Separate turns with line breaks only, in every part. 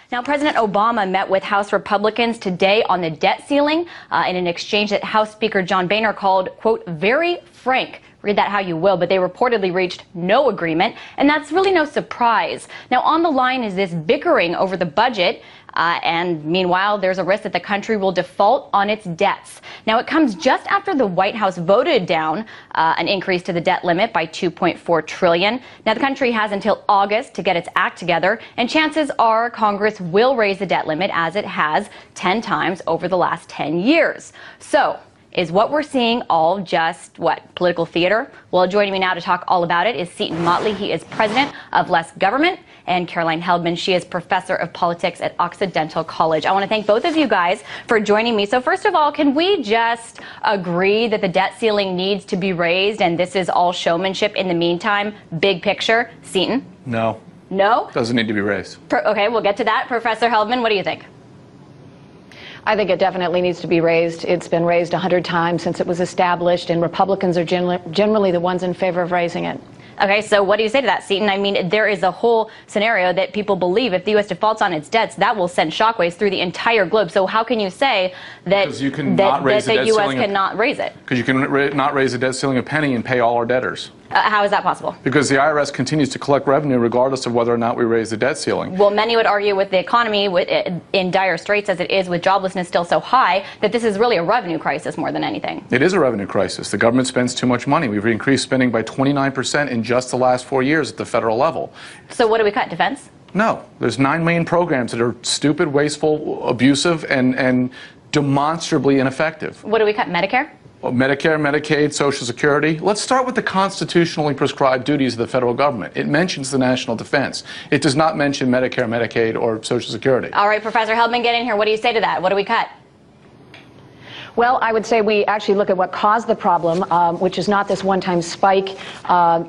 Now, President Obama met with House Republicans today on the debt ceiling in an exchange that House Speaker John Boehner called, quote, very frank. Read that how you will, but they reportedly reached no agreement, and that's really no surprise. Now, on the line is this bickering over the budget, and meanwhile, there's a risk that the country will default on its debts. Now, it comes just after the White House voted down an increase to the debt limit by $2.4 trillion. Now, the country has until August to get its act together, and chances are Congress will raise the debt limit as it has 10 times over the last 10 years. So, is what we're seeing all just, political theater? Well, joining me now to talk all about it is Seton Motley. He is president of Less Government, and Caroline Heldman. She is professor of politics at Occidental College. I want to thank both of you guys for joining me. So first of all, can we just agree that the debt ceiling needs to be raised and this is all showmanship in the meantime? Big picture. Seton?
No.
No?
Doesn't need to be raised.
Okay, we'll get to that. Professor Heldman, what do you think?
I think it definitely needs to be raised. It's been raised 100 times since it was established, and Republicans are generally the ones in favor of raising it.
Okay, so what do you say to that, Seton? I mean, there is a whole scenario that people believe if the U.S. defaults on its debts, that will send shockwaves through the entire globe. So how can you say that the U.S. cannot raise it?
Because you can not raise the debt ceiling a penny and pay all our debtors.
How is that possible?
Because the IRS continues to collect revenue regardless of whether or not we raise the debt ceiling.
Well, many would argue with the economy in dire straits as it is, with joblessness still so high, that this is really a revenue crisis more than anything.
It is a revenue crisis. The government spends too much money. We've increased spending by 29% in just the last 4 years at the federal level.
So what do we cut? Defense?
No. There's 9 million programs that are stupid, wasteful, abusive, and demonstrably ineffective.
What do we cut? Medicare?
Medicare, Medicaid, Social Security. Let's start with the constitutionally prescribed duties of the federal government. It mentions the national defense. It does not mention Medicare, Medicaid, or Social Security.
All right, Professor Heldman, get in here. What do you say to that? What do we cut?
Well, I would say we actually look at what caused the problem, which is not this one-time spike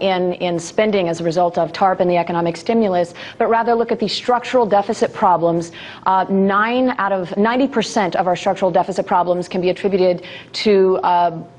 in spending as a result of TARP and the economic stimulus, but rather look at the structural deficit problems. 9 out of 90% of our structural deficit problems can be attributed to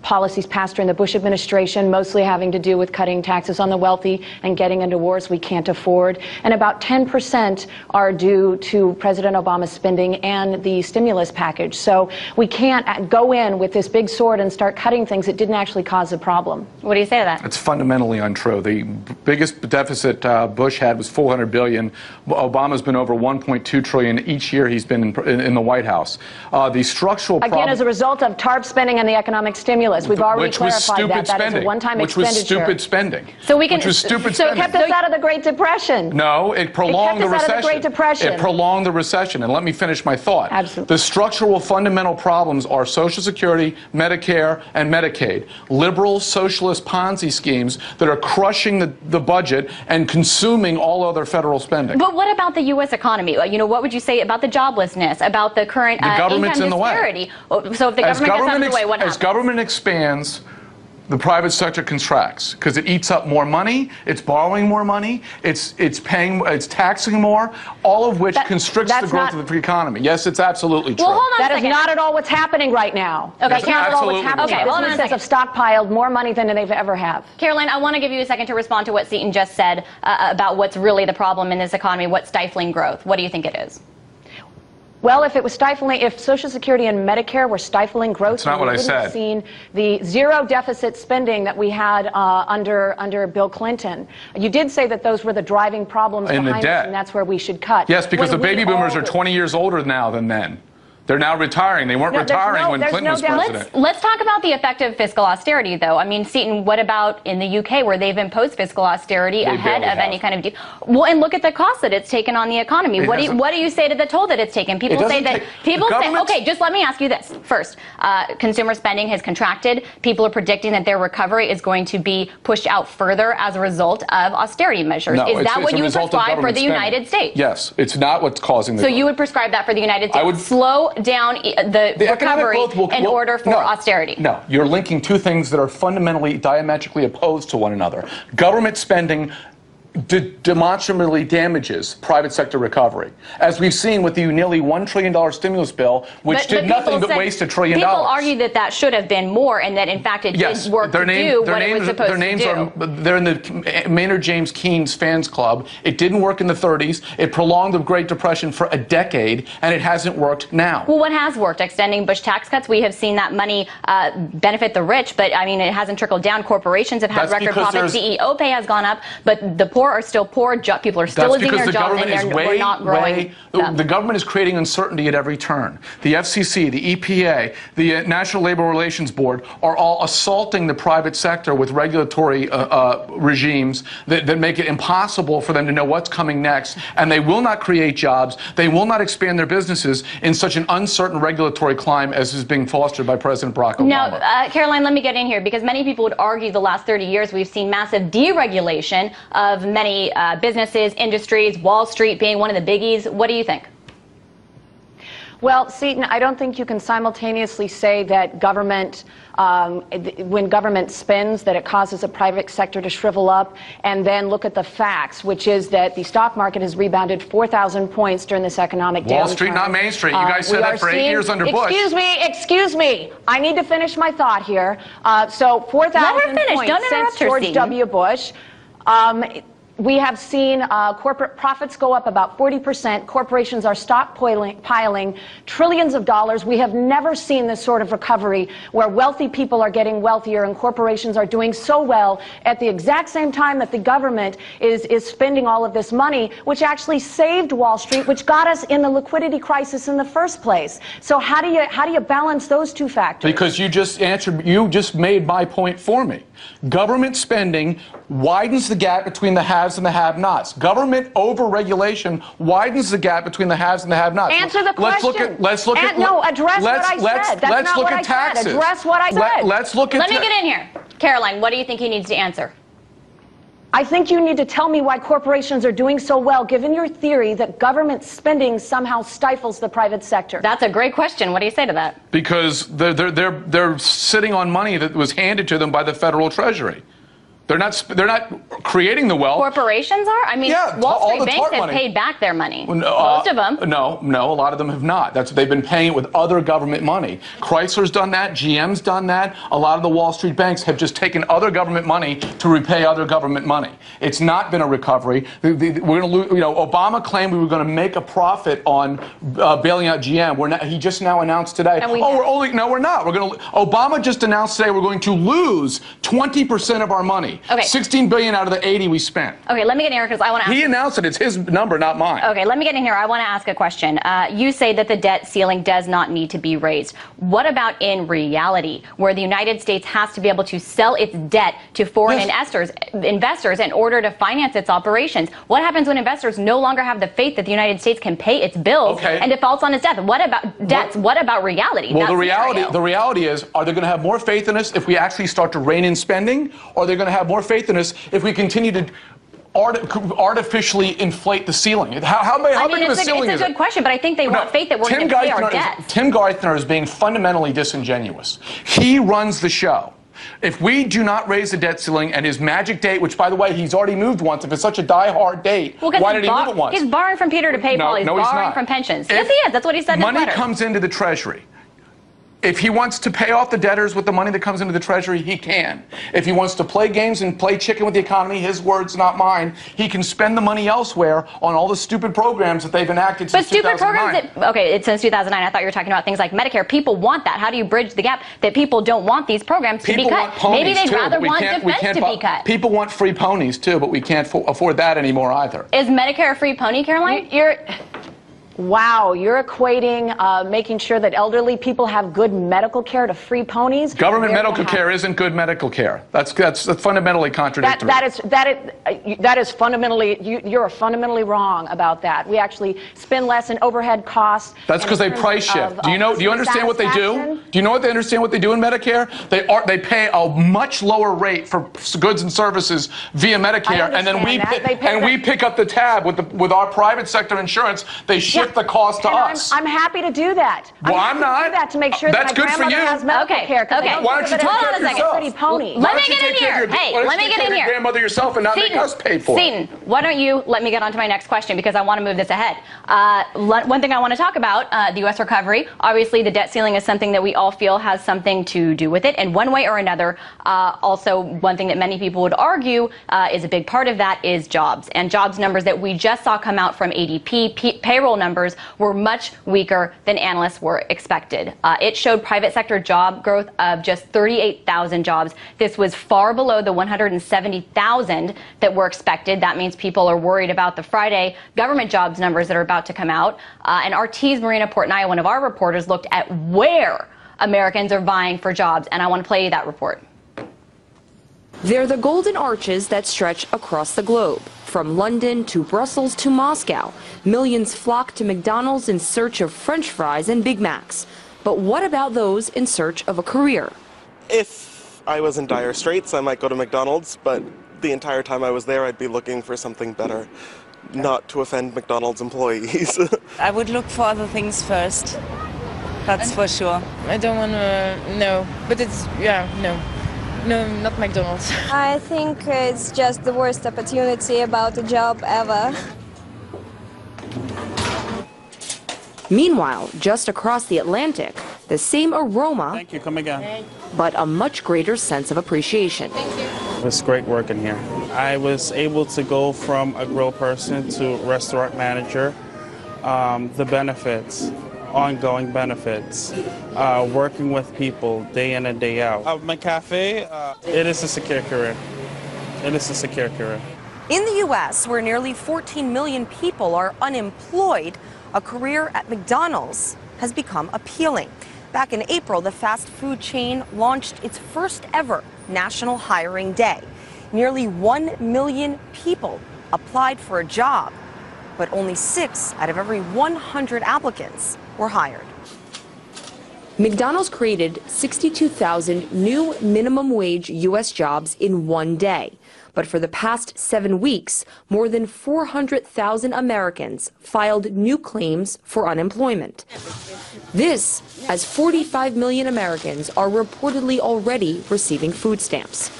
policies passed during the Bush administration, mostly having to do with cutting taxes on the wealthy and getting into wars we can't afford. And about 10% are due to President Obama's spending and the stimulus package. So we can't go in with this big sword and start cutting things that didn't actually cause the problem.
What do you say to that?
It's fundamentally untrue. The biggest deficit Bush had was $400 billion. Obama's been over $1.2 trillion each year he's been in the White House. The structural problem,
again, as a result of TARP spending and the economic stimulus, we've already clarified that. That is a one-time expenditure.
Which was stupid spending.
So we can.
Which was stupid
so
spending.
it kept us out of the Great Depression.
No, it prolonged the recession.
Out of the Great Depression.
It prolonged the recession. And let me finish my thought.
Absolutely.
The structural fundamental problems are Social Security, Medicare, and Medicaid. Liberal socialist Ponzi schemes that are crushing the budget and consuming all other federal spending.
But what about the U.S. economy? You know, what would you say about the joblessness, about the current income disparity? So if the government gets out of the way, what happens?
As government expands, the private sector contracts because it eats up more money, it's borrowing more money, it's taxing more, all of which constricts the growth of the economy. Yes, it's absolutely true.
Well, hold on
that is not at all what's happening right now.
Okay,
that's not at all what's happening.
Okay, well,
businesses have stockpiled more money than they've ever have.
Caroline, I want to give you a second to respond to what Seton just said about what's really the problem in this economy, what's stifling growth. What do you think it is?
Well, if it was stifling, if Social Security and Medicare were stifling growth,
that's not what I said.
We wouldn't have seen the zero deficit spending that we had under Bill Clinton. You did say that those were the driving problems behind it, and that's where we should cut.
Yes, because the baby boomers are 20 years older now than then. They're now retiring. They weren't retiring when Clinton was president.
Let's talk about the effect of fiscal austerity, though. I mean, Seton, what about in the UK, where they've imposed fiscal austerity ahead of any kind of deal? Well, and look at the cost that it's taken on the economy. What do you say to the toll that it's taken? People say that okay, just let me ask you this first. Consumer spending has contracted. People are predicting that their recovery is going to be pushed out further as a result of austerity measures.
No,
is that what you would prescribe for the United States?
Yes, it's not what's causing the.
So you would prescribe that for the United States?
I would
slow down the recovery in order for austerity.
No, you're linking two things that are fundamentally diametrically opposed to one another. Government spending demonstrably damages private sector recovery, as we've seen with the nearly $1 trillion stimulus bill, which did nothing but waste $1 trillion.
People argue that that should have been more, and that in fact it did work to do what it was supposed to do.
They're in the Maynard James Keynes fans club. It didn't work in the 30s. It prolonged the Great Depression for a decade, and it hasn't worked now.
Well, what has worked? Extending Bush tax cuts. We have seen that money benefit the rich, but I mean, it hasn't trickled down. Corporations have had record profits. CEO pay has gone up, but the poor are still poor. People are still losing their jobs, and we're not growing.
The government is creating uncertainty at every turn. The FCC, the EPA, the National Labor Relations Board are all assaulting the private sector with regulatory regimes that make it impossible for them to know what's coming next, and they will not create jobs. They will not expand their businesses in such an uncertain regulatory climate as is being fostered by President Barack Obama.
Now, Caroline, let me get in here, because many people would argue the last 30 years we've seen massive deregulation of many businesses, industries, Wall Street being one of the biggies. What do you think?
Well, Seton, I don't think you can simultaneously say that government, when government spends, that it causes a private sector to shrivel up, and then look at the facts, which is that the stock market has rebounded 4,000 points during this economic downturn.
Wall Street, not Main Street. You guys said that for 8 years under Bush.
Excuse me. I need to finish my thought here. So 4,000 points since George W. Bush. We have seen corporate profits go up about 40%. Corporations are stockpiling trillions of dollars. We have never seen this sort of recovery where wealthy people are getting wealthier and corporations are doing so well at the exact same time that the government is spending all of this money, which actually saved Wall Street, which got us in the liquidity crisis in the first place. So how do you balance those two factors?
Because you just made my point for me. Government spending widens the gap between the haves and the have-nots. Government over-regulation widens the gap between the haves and the have-nots.
Answer the question.
Let's look at
address what I said. That's not what I said. Address what I said.
Let me get in here. Caroline, what do you think he needs to answer?
I think you need to tell me why corporations are doing so well, given your theory that government spending somehow stifles the private sector.
That's a great question. What do you say to that?
Because they're sitting on money that was handed to them by the federal Treasury. They're not creating the wealth.
Corporations are? I mean,
yeah,
Wall Street banks have paid back their money. Most of them.
No, a lot of them have not. They've been paying it with other government money. Chrysler's done that. GM's done that. A lot of the Wall Street banks have just taken other government money to repay other government money. It's not been a recovery. We're going to lose. Obama claimed we were going to make a profit on bailing out GM. He just now announced today. No, we're not. Obama just announced today we're going to lose 20% of our money.
Okay.
$16 billion out of the 80 we spent.
Okay, let me get in here because I want to ask.
He announced it. It's his number, not mine.
Okay, let me get in here. I want to ask a question. You say that the debt ceiling does not need to be raised. What about in reality, where the United States has to be able to sell its debt to foreign investors in order to finance its operations? What happens when investors no longer have the faith that the United States can pay its bills and defaults on its debt? What about debts? What about reality?
Well, the reality is, are they going to have more faith in us if we actually start to rein in spending, or are they going to have more faith in us if we continue to artificially inflate the ceiling? How big of a ceiling is it?
It's a good question, but I think they want faith that we're going to pay our debts.
Tim Geithner is being fundamentally disingenuous. He runs the show. If we do not raise the debt ceiling and his magic date, which, by the way, he's already moved once, if it's such a die-hard date, why did he move it once?
He's borrowing from Peter to pay Paul. He's borrowing from pensions. Yes, he is. That's what he said in his letter.
Money comes into the Treasury. If he wants to pay off the debtors with the money that comes into the Treasury, he can. If he wants to play games and play chicken with the economy, his words, not mine, he can spend the money elsewhere on all the stupid programs that they've enacted since 2009.
But stupid programs it's since 2009. I thought you were talking about things like Medicare. People want that. How do you bridge the gap that people don't want these programs to be cut? Maybe they'd rather want defense to be cut.
People want free ponies, too, but we can't afford that anymore either.
Is Medicare a free pony, Caroline?
Wow, you're equating making sure that elderly people have good medical care to free ponies?
Government medical care isn't good medical care. That's fundamentally contradictory.
That is fundamentally, you're fundamentally wrong about that. We actually spend less in overhead costs.
That's because they price shift. Do you understand what they do? Do you know what they understand what they do in Medicare? They pay a much lower rate for goods and services via Medicare, and then we pick up the tab with our private sector insurance. They shift split the cost to us.
I'm happy to do that.
Well, I'm not.
Do that to make sure
That's
that my
good for
grandmother
you.
has medical care.
Okay.
Why don't you take care of yourself?
Pretty pony.
Let me get in here. Hey, let me get in here.
Grandmother yourself and not make us pay for it.
Seton, why don't you let me get on to my next question because I want to move this ahead. One thing I want to talk about, the U.S. recovery. Obviously, the debt ceiling is something that we all feel has something to do with it in one way or another. Also, one thing that many people would argue is a big part of that is jobs. And jobs numbers that we just saw come out from ADP, payroll numbers were much weaker than analysts were expected. It showed private sector job growth of just 38,000 jobs. This was far below the 170,000 that were expected. That means people are worried about the Friday government jobs numbers that are about to come out. And RT's Marina Portnaya, one of our reporters, looked at where Americans are vying for jobs. And I want to play you that report.
They're the golden arches that stretch across the globe. From London to Brussels to Moscow, millions flock to McDonald's in search of French fries and Big Macs. But what about those in search of a career?
If I was in dire straits, I might go to McDonald's, but the entire time I was there, I'd be looking for something better, not to offend McDonald's employees.
I would look for other things first, that's for sure.
I don't want to, no, but it's, yeah, no. No, not McDonald's.
I think it's just the worst opportunity about a job ever.
Meanwhile, just across the Atlantic, the same aroma,
Thank you, come again.
but a much greater sense of appreciation.
It's great work in here. I was able to go from a grill person to restaurant manager. The benefits, ongoing benefits, working with people day in and day out. My cafe, it is a secure career. It is a secure career.
In the U.S., where nearly 14 million people are unemployed, a career at McDonald's has become appealing. Back in April, the fast food chain launched its first ever National Hiring Day. Nearly 1 million people applied for a job, but only 6 out of every 100 applicants were hired. McDonald's created 62,000 new minimum wage U.S. jobs in one day. But for the past 7 weeks, more than 400,000 Americans filed new claims for unemployment. This, as 45 million Americans are reportedly already receiving food stamps.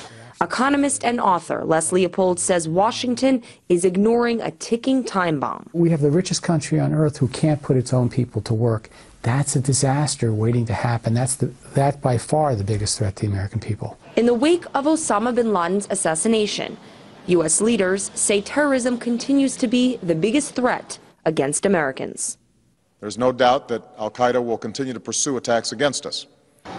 Economist and author Les Leopold says Washington is ignoring a ticking time bomb.
We have the richest country on earth who can't put its own people to work. That's a disaster waiting to happen. That's by far the biggest threat to the American people.
In the wake of Osama bin Laden's assassination, U.S. leaders say terrorism continues to be the biggest threat against Americans.
There's no doubt that al-Qaeda will continue to pursue attacks against us.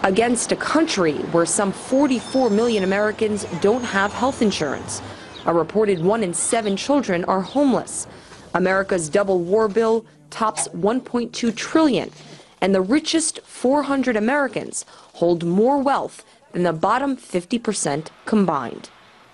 Against a country where some 44 million Americans don't have health insurance. A reported 1 in 7 children are homeless. America's double war bill tops $1.2 trillion. And the richest 400 Americans hold more wealth than the bottom 50% combined.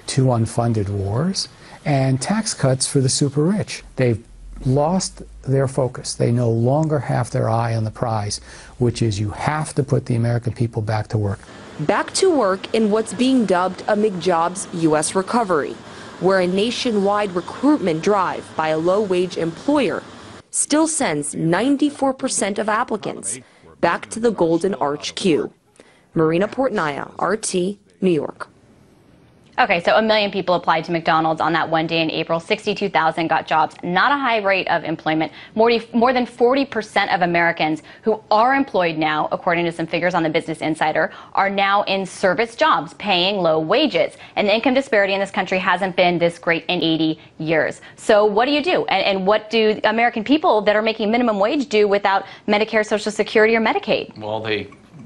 2 unfunded wars and tax cuts for the super rich. They've lost their focus. They no longer have their eye on the prize, which is you have to put the American people back to work.
Back to work in what's being dubbed a McJobs U.S. recovery, where a nationwide recruitment drive by a low-wage employer still sends 94% of applicants back to the Golden Arch queue. Marina Portnaya, RT, New York.
Okay, so 1 million people applied to McDonald's on that one day in April. 62,000 got jobs. Not a high rate of employment. More than 40% of Americans who are employed now, according to some figures on the Business Insider, are now in service jobs, paying low wages. And the income disparity in this country hasn't been this great in 80 years. So what do you do? And what do American people that are making minimum wage do without Medicare, Social Security, or Medicaid?
Well,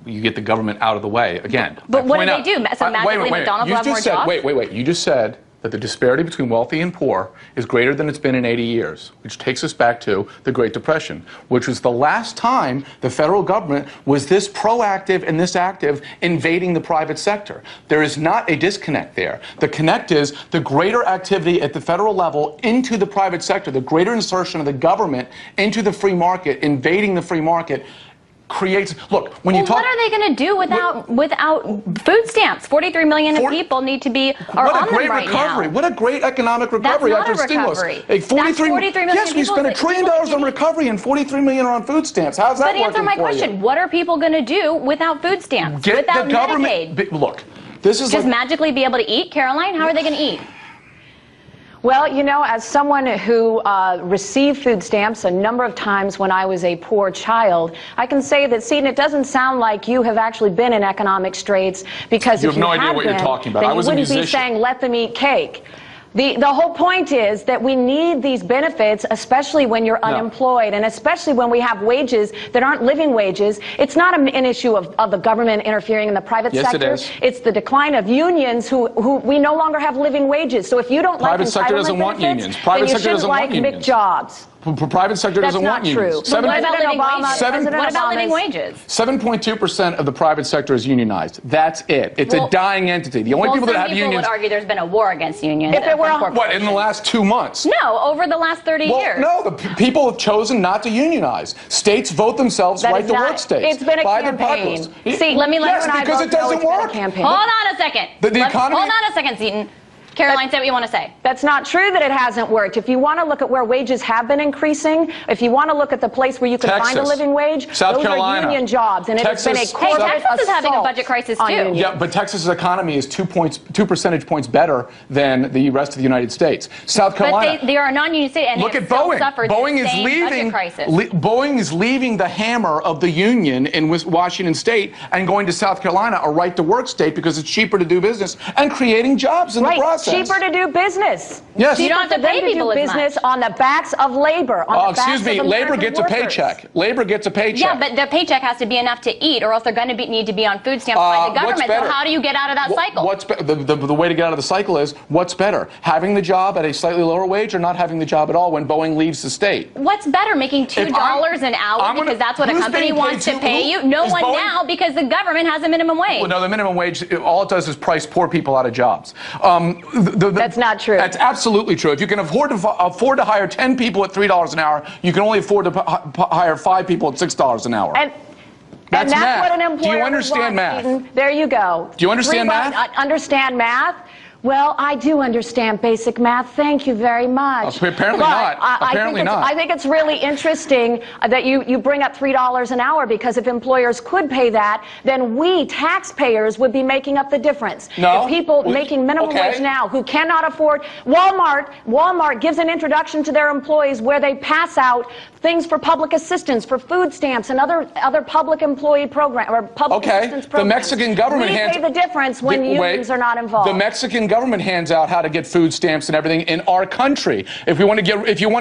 you get the government out of the way again.
But what do they do? So magically McDonald's will have more jobs?
Wait. You just said that the disparity between wealthy and poor is greater than it's been in 80 years, which takes us back to the Great Depression, which was the last time the federal government was this proactive and this active invading the private sector. There is not a disconnect there. The connect is the greater activity at the federal level into the private sector, the greater insertion of the government into the free market, invading the free market, creates. Look, when you talk.
What are they going to do without food stamps? 43 million people need to be are on them right
recovery.
now.
What a great economic recovery after stimulus.
That's 43 million
yes, we spent $1 trillion on recovery and 43 million are on food stamps. How's that working for you?
But answer my question. What are people going to do without food stamps?
Get
without
the government.
Medicaid?
Look, this is
just magically be able to eat, Caroline? How are they going to eat?
Well, you know, as someone who received food stamps a number of times when I was a poor child, I can say that, Seton, it doesn't sound like you have actually been in economic straits, because
you have no idea what you're talking about.
Then
I was
you wouldn't
a musician.
be saying let them eat cake. The whole point is that we need these benefits, especially when you're unemployed, and especially when we have wages that aren't living wages. It's not an issue of the government interfering in the private sector.
It is.
It's the decline of unions who we no longer have living wages. So if you don't like
private sector doesn't want unions. Private sector doesn't want unions.
McJobs.
Private sector doesn't want unions.
That's not true. What about living wages?
7.2% of the private sector is unionized. That's it. It's a dying entity. The only people that have unions.
Some people would argue there's been a war against unions.
If it were
what, in the last 2 months?
No, over the last 30 years.
No, the people have chosen not to unionize. States vote themselves right to work states.
It's been a campaign.
See, let me
yes, because it doesn't work.
Hold on a second.
The economy.
Hold on a second, Seton. Caroline, say what you want to say.
That's not true that it hasn't worked. If you want to look at where wages have been increasing, if you want to look at the place where you can find a living wage,
South Carolina,
are union jobs, and
Texas,
it has been a corporate assault.
Texas is having a budget crisis too.
Yeah, but Texas's economy is 2 percentage points better than the rest of the United States. South Carolina.
But they are a non-union state, and
look at
still
Boeing.
Suffered
Boeing
the
is
same
leaving.
Budget crisis.
Boeing is leaving the hammer of the union in Washington State and going to South Carolina, a right-to-work state, because it's cheaper to do business and creating jobs in the process.
Cheaper to do business.
Yes.
You don't have to pay people
to do business on the backs of labor.
Excuse me, labor gets a paycheck. Labor gets a paycheck.
Yeah, but the paycheck has to be enough to eat, or else they're going to need to be on food stamps by the government. So how do you get out of that cycle?
The way to get out of the cycle is, what's better, having the job at a slightly lower wage or not having the job at all when Boeing leaves the state?
What's better, making $2 an hour because that's what a company wants to pay you? No one now, because the government has a minimum wage.
Well, no, the minimum wage, all it does is price poor people out of jobs.
That's not true.
That's absolutely true. If you can afford to hire 10 people at $3 an hour, you can only afford to hire 5 people at $6 an hour.
That's
math.
What an employer
Do you understand math?
Seton. There you go.
Do you understand math?
Understand math? Well, I do understand basic math. Thank you very much.
Apparently not. Apparently not.
I think it's really interesting that you bring up $3 an hour, because if employers could pay that, then we taxpayers would be making up the difference.
No.
If people making minimum wage now who cannot afford, Walmart gives an introduction to their employees where they pass out things for public assistance, for food stamps, and other public employee program or public assistance programs.
The Mexican government
hands. We pay the difference when unions are not involved.
The Mexican government hands out how to get food stamps and everything in our country. If you want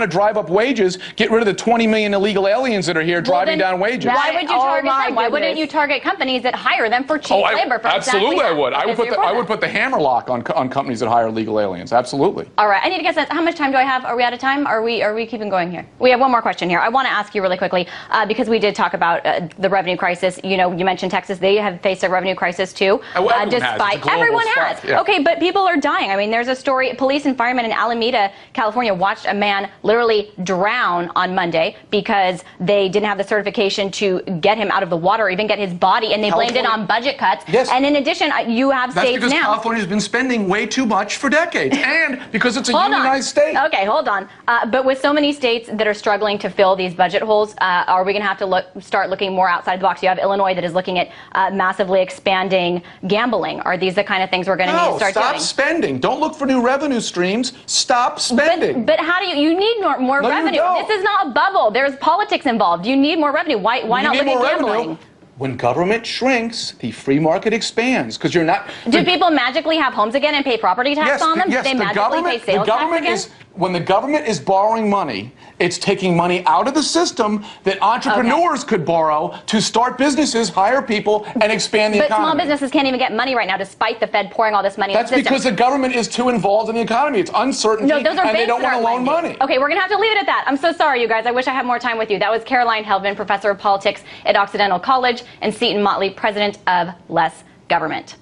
to drive up wages, get rid of the 20 million illegal aliens that are here driving down wages.
Why would you target them? Why wouldn't you target companies that hire them for cheap labor? For
absolutely, I would. I would put the hammer lock on companies that hire illegal aliens. Absolutely.
All right. I need to guess how much time do I have? Are we out of time? Are we keeping going here? We have one more question here. I want to ask you really quickly because we did talk about the revenue crisis. You know, you mentioned Texas. They have faced a revenue crisis too. Despite everyone has.
Yeah.
Okay, but people are dying. I mean, there's a story. Police and firemen in Alameda, California, watched a man literally drown on Monday because they didn't have the certification to get him out of the water or even get his body, and they blamed it on budget cuts.
Yes.
And in addition, you have states now.
That's because California's been spending way too much for decades, and because it's a unionized state.
Okay, hold on. But with so many states that are struggling to fill these budget holes, are we going to have to start looking more outside the box? You have Illinois that is looking at massively expanding gambling. Are these the kind of things we're going to need to start doing?
Stop spending. Don't look for new revenue streams. Stop spending.
But how do you need more revenue? This is not a bubble. There's politics involved. You need more revenue. Why not look at gambling?
Revenue. When government shrinks, the free market expands because you're not.
Do people magically have homes again and pay property tax on them?
Yes,
Do they magically pay sales tax again?
When the government is borrowing money, it's taking money out of the system that entrepreneurs could borrow to start businesses, hire people, and expand the economy.
But small businesses can't even get money right now, despite the Fed pouring all this money into the system.
That's because the government is too involved in the economy. It's uncertainty, and they don't want to loan money.
Okay, we're going to have to leave it at that. I'm so sorry, you guys. I wish I had more time with you. That was Caroline Helvin, professor of politics at Occidental College, and Seton Motley, president of Less Government.